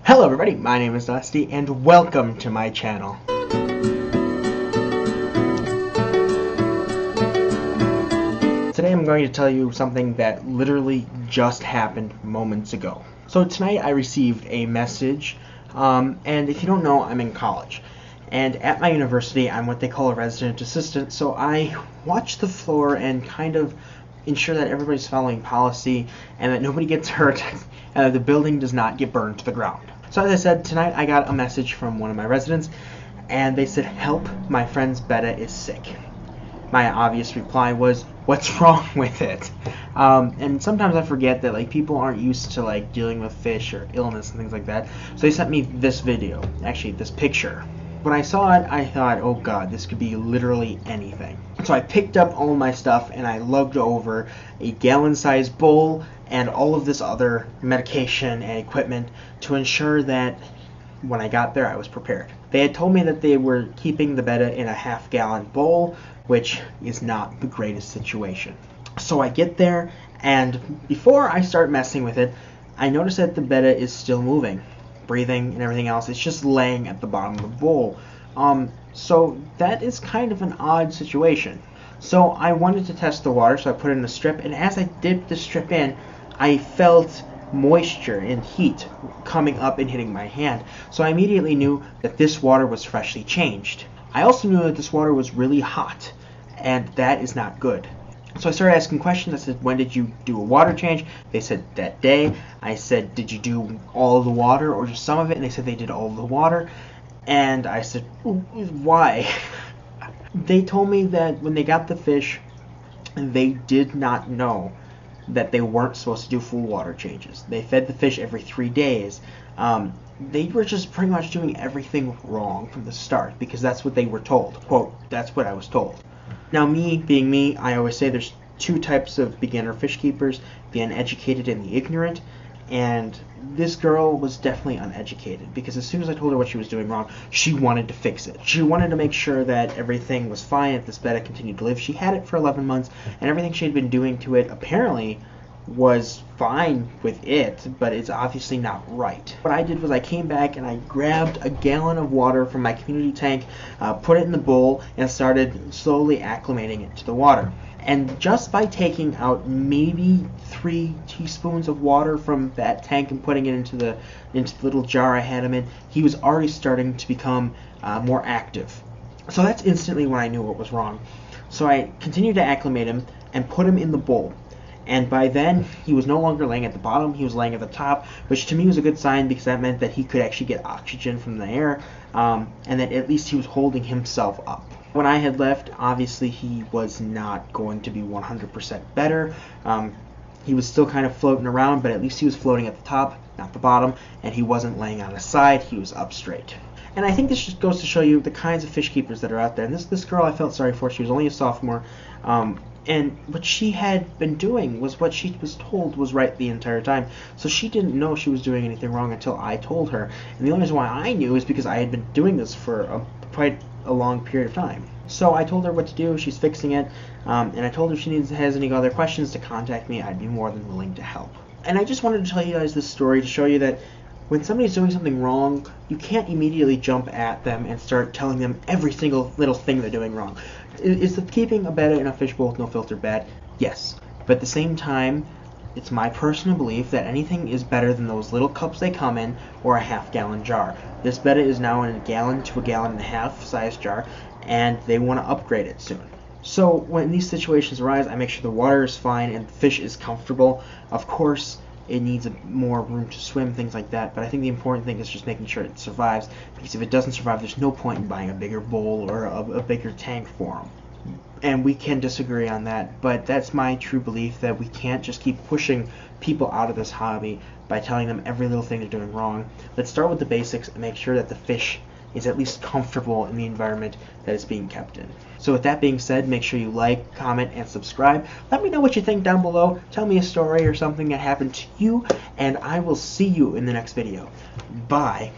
Hello everybody, my name is Dusty and welcome to my channel. Today I'm going to tell you something that literally just happened moments ago. So tonight I received a message, and if you don't know, I'm in college. And at my university, I'm what they call a resident assistant, so I watch the floor and kind of ensure that everybody's following policy and that nobody gets hurt and that the building does not get burned to the ground. So as I said, tonight I got a message from one of my residents and they said, "Help, my friend's Betta is sick." My obvious reply was, "What's wrong with it?" And sometimes I forget that people aren't used to dealing with fish or illness and things like that. So they sent me this video, actually this picture. When I saw it, I thought, oh god, this could be literally anything. So I picked up all my stuff and I lugged over a gallon-sized bowl and all of this other medication and equipment to ensure that when I got there I was prepared. They had told me that they were keeping the Betta in a half-gallon bowl, which is not the greatest situation. So I get there, and before I start messing with it, I notice that the Betta is still moving, breathing and everything else. It's just laying at the bottom of the bowl. So that is kind of an odd situation. So I wanted to test the water, so I put in a strip, and as I dipped the strip in, I felt moisture and heat coming up and hitting my hand. So I immediately knew that this water was freshly changed. I also knew that this water was really hot, and that is not good. So I started asking questions. I said, "When did you do a water change?" They said, "That day." I said, "Did you do all of the water or just some of it?" And they said they did all of the water. And I said, "Why?" They told me that when they got the fish, they did not know that they weren't supposed to do full water changes. They fed the fish every 3 days. They were just pretty much doing everything wrong from the start because that's what they were told. Quote, "That's what I was told." Now, me being me, I always say there's two types of beginner fish keepers, the uneducated and the ignorant, and this girl was definitely uneducated because as soon as I told her what she was doing wrong, she wanted to fix it. She wanted to make sure that everything was fine if this Betta continued to live. She had it for 11 months, and everything she had been doing to it apparently was fine with it, but it's obviously not right. What I did was I came back and I grabbed a gallon of water from my community tank, put it in the bowl, and started slowly acclimating it to the water. And just by taking out maybe 3 teaspoons of water from that tank and putting it into the little jar I had him in, he was already starting to become more active. So that's instantly when I knew what was wrong. So I continued to acclimate him and put him in the bowl. And by then, he was no longer laying at the bottom, he was laying at the top, which to me was a good sign because that meant that he could actually get oxygen from the air, and that at least he was holding himself up. When I had left, obviously he was not going to be 100% better. He was still kind of floating around, but at least he was floating at the top, not the bottom, and he wasn't laying on his side, he was up straight. And I think this just goes to show you the kinds of fish keepers that are out there. And this girl I felt sorry for. She was only a sophomore. And what she had been doing was what she was told was right the entire time. So she didn't know she was doing anything wrong until I told her. And the only reason why I knew is because I had been doing this for quite a long period of time. So I told her what to do. She's fixing it. And I told her if she has any other questions to contact me. I'd be more than willing to help. And I just wanted to tell you guys this story to show you that when somebody's doing something wrong, you can't immediately jump at them and start telling them every single little thing they're doing wrong. Is the keeping a Betta in a fishbowl with no filter bad? Yes. But at the same time, it's my personal belief that anything is better than those little cups they come in or a half-gallon jar. This Betta is now in a gallon to a gallon and a half size jar, and they want to upgrade it soon. So when these situations arise, I make sure the water is fine and the fish is comfortable. Of course, it needs more room to swim, things like that, but I think the important thing is just making sure it survives, because if it doesn't survive, there's no point in buying a bigger bowl or a bigger tank for them. And we can disagree on that, but that's my true belief, that we can't just keep pushing people out of this hobby by telling them every little thing they're doing wrong. Let's start with the basics and make sure that the fish is at least comfortable in the environment that it's being kept in. So with that being said, make sure you like, comment, and subscribe. Let me know what you think down below. Tell me a story or something that happened to you, and I will see you in the next video. Bye.